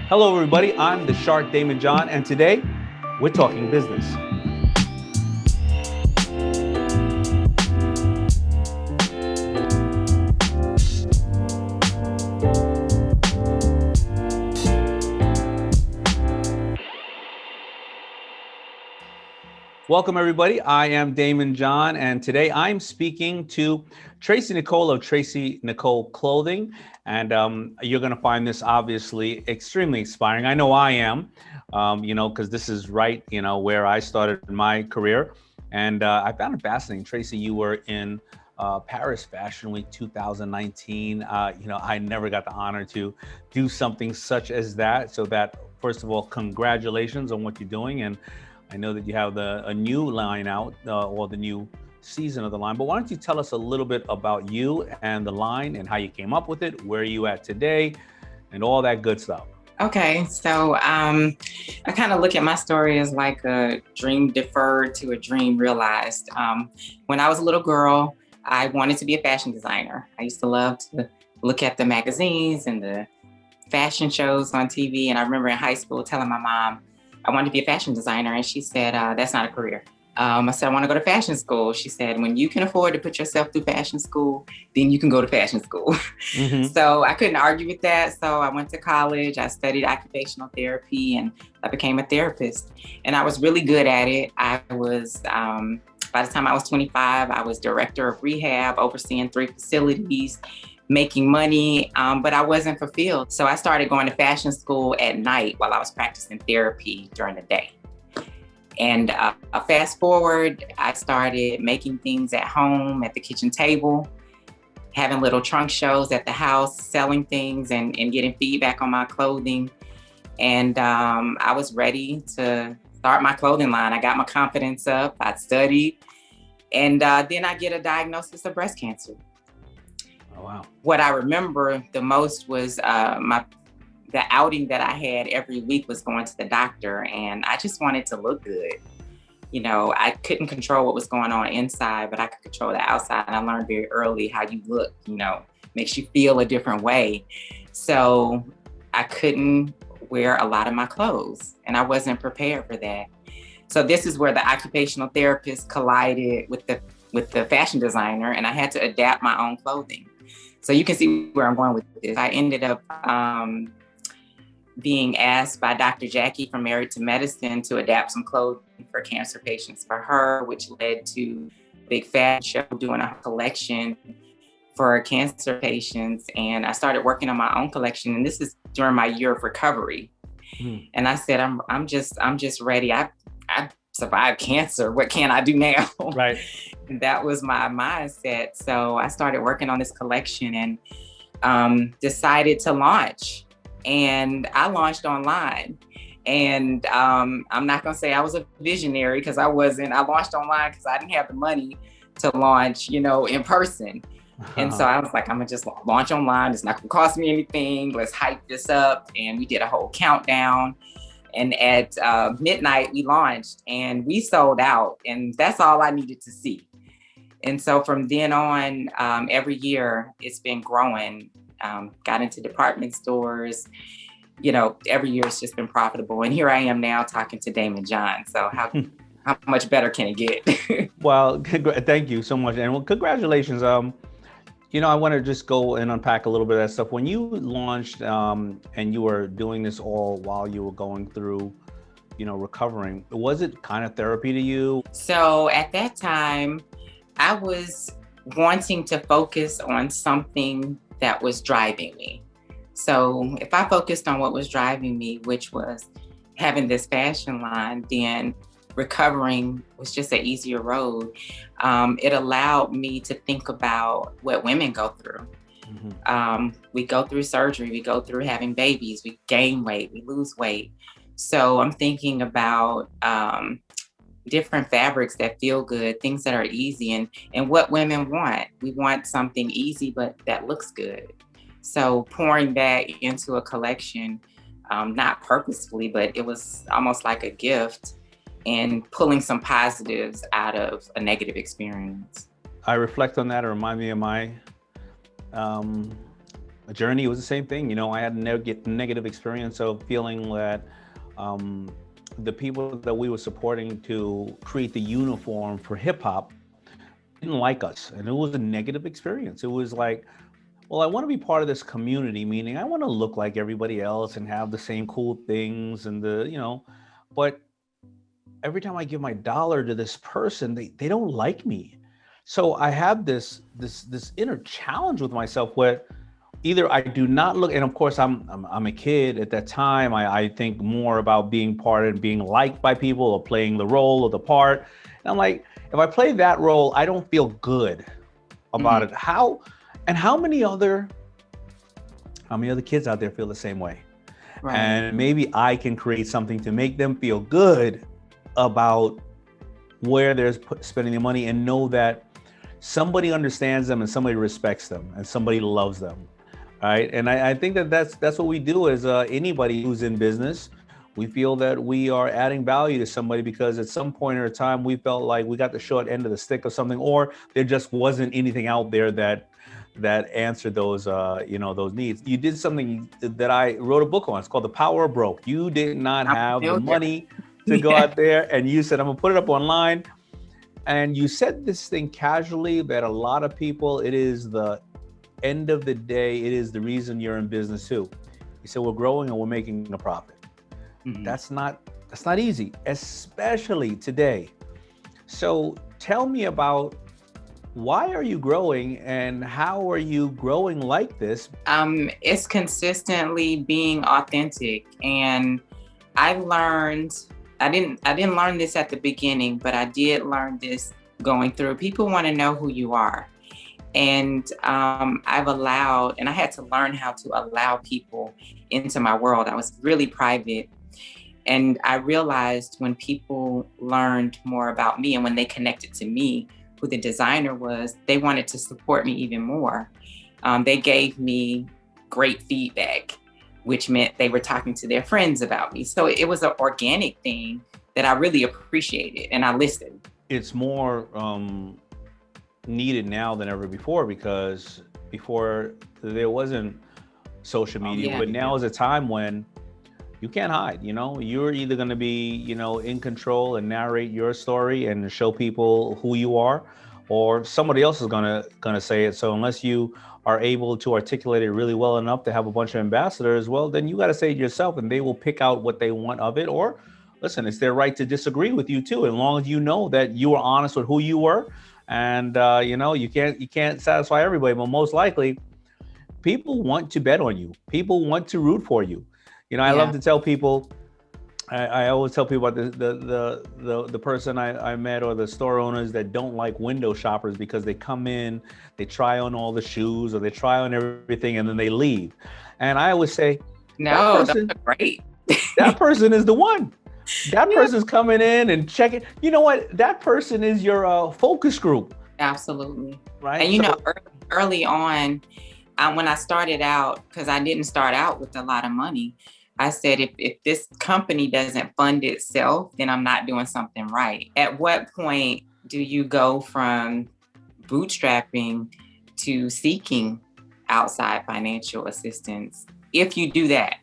Hello, everybody. I'm the Shark Daymond John, and today we're talking business. Welcome, everybody. I am Daymond John, and today I'm speaking to Tracy Nicole of Tracy Nicole Clothing. And you're going to find this obviously extremely inspiring. I know I am, because this is right, where I started my career. And I found it fascinating. Tracy, you were in Paris Fashion Week 2019. I never got the honor to do something such as that. So that, first of all, congratulations on what you're doing. And I know that you have a new line out, or the new season of the line, but why don't you tell us a little bit about you and the line and how you came up with it, where are you at today, and all that good stuff. Okay, so I kind of look at my story as like a dream deferred to a dream realized. When I was a little girl, I wanted to be a fashion designer. I used to love to look at the magazines and the fashion shows on TV. And I remember in high school telling my mom, I wanted to be a fashion designer. And she said, that's not a career. I said, I want to go to fashion school. She said, when you can afford to put yourself through fashion school, then you can go to fashion school. Mm-hmm. So I couldn't argue with that. So I went to college. I studied occupational therapy and I became a therapist. And I was really good at it. I was, by the time I was 25, I was director of rehab, overseeing 3 facilities, making money, but I wasn't fulfilled. So I started going to fashion school at night while I was practicing therapy during the day. And fast forward, I started making things at home, at the kitchen table, having little trunk shows at the house, selling things and getting feedback on my clothing. And I was ready to start my clothing line. I got my confidence up, I studied, and then I get a diagnosis of breast cancer. Oh, wow. What I remember the most was the outing that I had every week was going to the doctor, and I just wanted to look good. I couldn't control what was going on inside, but I could control the outside. And I learned very early how you look, makes you feel a different way. So I couldn't wear a lot of my clothes, and I wasn't prepared for that. So this is where the occupational therapist collided with the fashion designer, and I had to adapt my own clothing. So you can see where I'm going with this. I ended up being asked by Dr. Jackie from Married to Medicine to adapt some clothing for cancer patients for her, which led to a big fashion show doing a collection for cancer patients. And I started working on my own collection. And this is during my year of recovery. And I said, I'm just ready. I survived cancer. What can I do now? Right. And that was my mindset. So I started working on this collection and decided to launch. And I launched online. And I'm not going to say I was a visionary, because I wasn't. I launched online because I didn't have the money to launch, in person. And so I was like, I'm going to just launch online. It's not going to cost me anything. Let's hype this up. And we did a whole countdown. And at midnight, we launched and we sold out. And that's all I needed to see. And so from then on, every year it's been growing. Got into department stores. Every year it's just been profitable. And here I am now talking to Daymond John. So how much better can it get? Well, thank you so much. And well, congratulations. I want to just go and unpack a little bit of that stuff. When you launched and you were doing this all while you were going through, recovering, was it kind of therapy to you? So at that time, I was wanting to focus on something that was driving me. So if I focused on what was driving me, which was having this fashion line, then recovering was just an easier road. It allowed me to think about what women go through. Mm-hmm. We go through surgery, we go through having babies, we gain weight, we lose weight. So I'm thinking about different fabrics that feel good, things that are easy, and what women want. We want something easy, but that looks good. So pouring that into a collection, not purposefully, but it was almost like a gift, and pulling some positives out of a negative experience. I reflect on that. It reminds me of my journey, it was the same thing. I had a negative experience of feeling that the people that we were supporting to create the uniform for hip hop didn't like us. And it was a negative experience. It was like, well, I want to be part of this community, meaning I want to look like everybody else and have the same cool things but every time I give my dollar to this person, they don't like me. So I have this inner challenge with myself where either I do not look, and of course I'm a kid at that time. I think more about being part and being liked by people or playing the role or the part. And I'm like, if I play that role, I don't feel good about it. How many other kids out there feel the same way? Right. And maybe I can create something to make them feel good about where they're spending their money and know that somebody understands them and somebody respects them and somebody loves them. All right. And I think that's what we do as anybody who's in business. We feel that we are adding value to somebody because at some point in time, we felt like we got the short end of the stick of something, or there just wasn't anything out there that answered those needs. You did something that I wrote a book on. It's called The Power of Broke. You did not have the money to go out there, and you said, I'm gonna put it up online. And you said this thing casually that a lot of people, it is the end of the day, it is the reason you're in business too. You said, we're growing and we're making a profit. That's not easy, especially today. So tell me about, why are you growing and how are you growing like this? It's consistently being authentic. And I didn't learn this at the beginning, but I did learn this going through. People want to know who you are. And I had to learn how to allow people into my world. I was really private. And I realized when people learned more about me and when they connected to me, who the designer was, they wanted to support me even more. They gave me great feedback, which meant they were talking to their friends about me. So it was an organic thing that I really appreciated, and I listened. It's more needed now than ever before, because before there wasn't social media, but now is a time when you can't hide. You're either going to be, in control and narrate your story and show people who you are, or somebody else is going to say it. So unless you are able to articulate it really well enough to have a bunch of ambassadors, well, then you got to say it yourself, and they will pick out what they want of it. Or listen, it's their right to disagree with you too, as long as you know that you were honest with who you were. And you can't satisfy everybody, but most likely people want to bet on you. People want to root for you. I love to tell people, I always tell people about the person I met, or the store owners that don't like window shoppers, because they come in, they try on all the shoes, or they try on everything, and then they leave. And I always say, no, that's great. That person is the one. That person's coming in and checking. You know what? That person is your focus group. Absolutely. Right. And early on, when I started out, because I didn't start out with a lot of money, I said, if this company doesn't fund itself, then I'm not doing something right. At what point do you go from bootstrapping to seeking outside financial assistance? If you do that,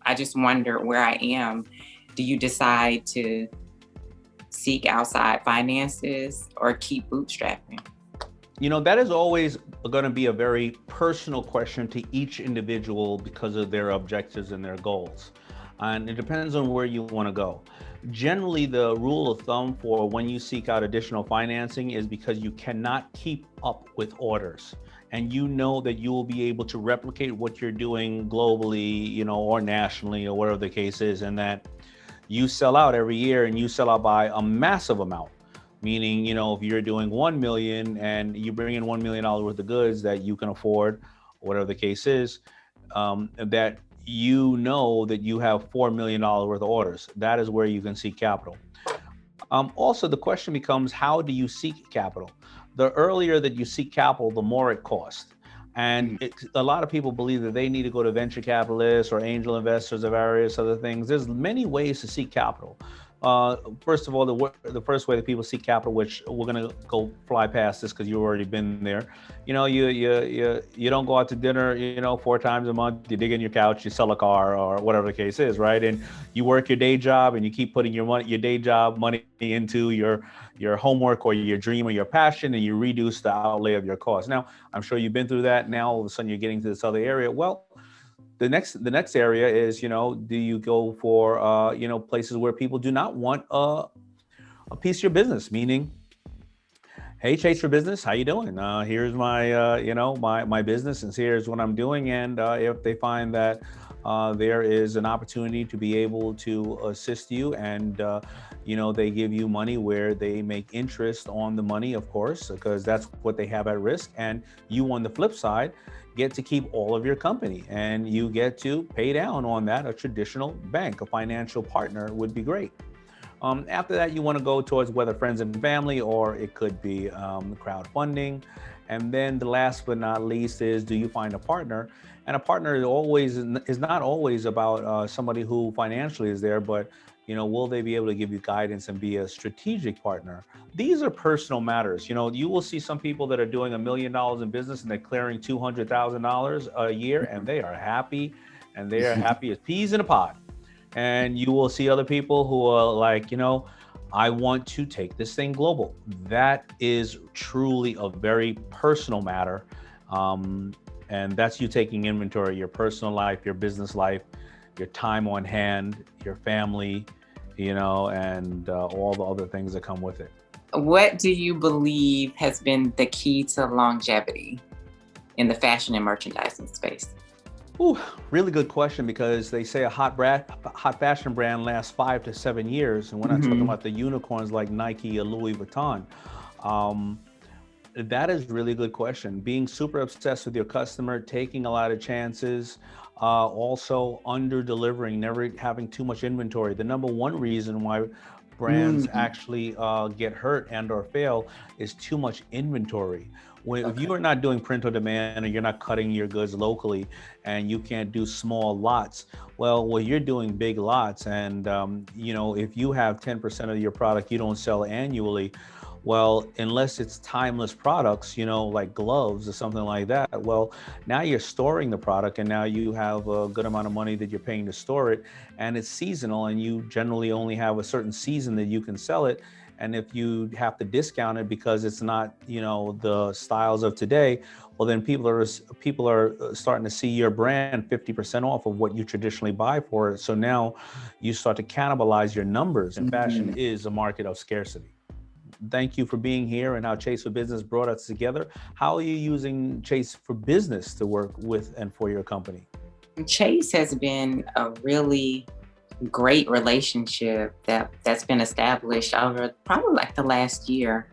I just wonder where I am. Do you decide to seek outside finances or keep bootstrapping? That is always going to be a very personal question to each individual because of their objectives and their goals. And it depends on where you want to go. Generally, the rule of thumb for when you seek out additional financing is because you cannot keep up with orders. And you know that you will be able to replicate what you're doing globally, or nationally, or whatever the case is, and that you sell out every year, and you sell out by a massive amount. Meaning, if you're doing 1 million and you bring in $1 million worth of goods that you can afford, whatever the case is, that that you have $4 million worth of orders. That is where you can seek capital. Also, the question becomes, how do you seek capital? The earlier that you seek capital, the more it costs. And a lot of people believe that they need to go to venture capitalists or angel investors or various other things. There's many ways to seek capital. First of all, the first way that people seek capital, which we're gonna go fly past this because you've already been there. You don't go out to dinner, 4 times a month. You dig in your couch, you sell a car, or whatever the case is, right? And you work your day job, and you keep putting your day job money into your homework or your dream or your passion, and you reduce the outlay of your costs. Now, I'm sure you've been through that. Now, all of a sudden, you're getting to this other area. Well, the next area is, do you go for places where people do not want a piece of your business, meaning, hey, Chase for Business, how you doing? Here's my my business, and here's what I'm doing. And if they find that there is an opportunity to be able to assist you, and they give you money where they make interest on the money, of course, because that's what they have at risk. And you, on the flip side, get to keep all of your company, and you get to pay down on that. A traditional bank, a financial partner would be great. After that, you want to go towards whether friends and family, or it could be crowdfunding. And then the last but not least is, do you find a partner? And a partner is not always about somebody who financially is there, but will they be able to give you guidance and be a strategic partner? These are personal matters. You will see some people that are doing $1 million in business and they're clearing $200,000 a year, and they are happy, and they are happy as peas in a pod. And you will see other people who are like, I want to take this thing global. That is truly a very personal matter. And that's you taking inventory of your personal life, your business life, your time on hand, your family, and all the other things that come with it. What do you believe has been the key to longevity in the fashion and merchandising space? Ooh, really good question, because they say a hot fashion brand lasts 5 to 7 years. And we're not talking about the unicorns like Nike or Louis Vuitton. That is really good question. Being super obsessed with your customer, taking a lot of chances, also under delivering, never having too much inventory. The number one reason why brands actually get hurt and or fail is too much inventory. If you are not doing print on demand, or you're not cutting your goods locally, and you can't do small lots, well, you're doing big lots. And if you have 10% of your product you don't sell annually, well, unless it's timeless products, like gloves or something like that, well, now you're storing the product, and now you have a good amount of money that you're paying to store it, and it's seasonal, and you generally only have a certain season that you can sell it. And if you have to discount it because it's not, the styles of today, well, then people are starting to see your brand 50% off of what you traditionally buy for it. So now you start to cannibalize your numbers, and fashion is a market of scarcity. Thank you for being here, and how Chase for Business brought us together. How are you using Chase for Business to work with and for your company? Chase has been a really great relationship that's been established over probably like the last year.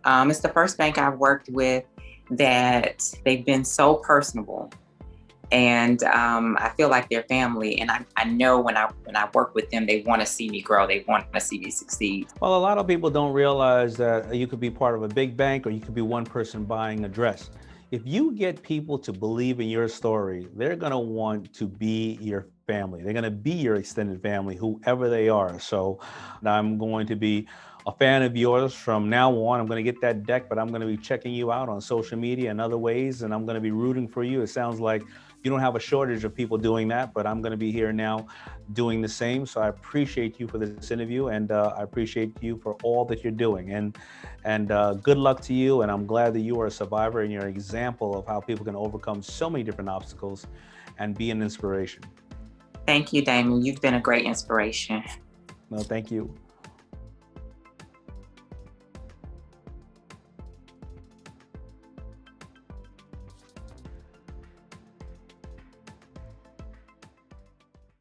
It's the first bank I've worked with that they've been so personable, and I feel like they're family. And I know when I work with them, they want to see me grow. They want to see me succeed. Well, a lot of people don't realize that you could be part of a big bank, or you could be one person buying a dress. If you get people to believe in your story, they're going to want to be your family. They're going to be your extended family, whoever they are. So I'm going to be a fan of yours from now on. I'm going to get that deck, but I'm going to be checking you out on social media and other ways, and I'm going to be rooting for you. It sounds like you don't have a shortage of people doing that, but I'm going to be here now doing the same. So I appreciate you for this interview, and I appreciate you for all that you're doing. And good luck to you. And I'm glad that you are a survivor, and you're an example of how people can overcome so many different obstacles and be an inspiration. Thank you, Daymond. You've been a great inspiration. No, thank you.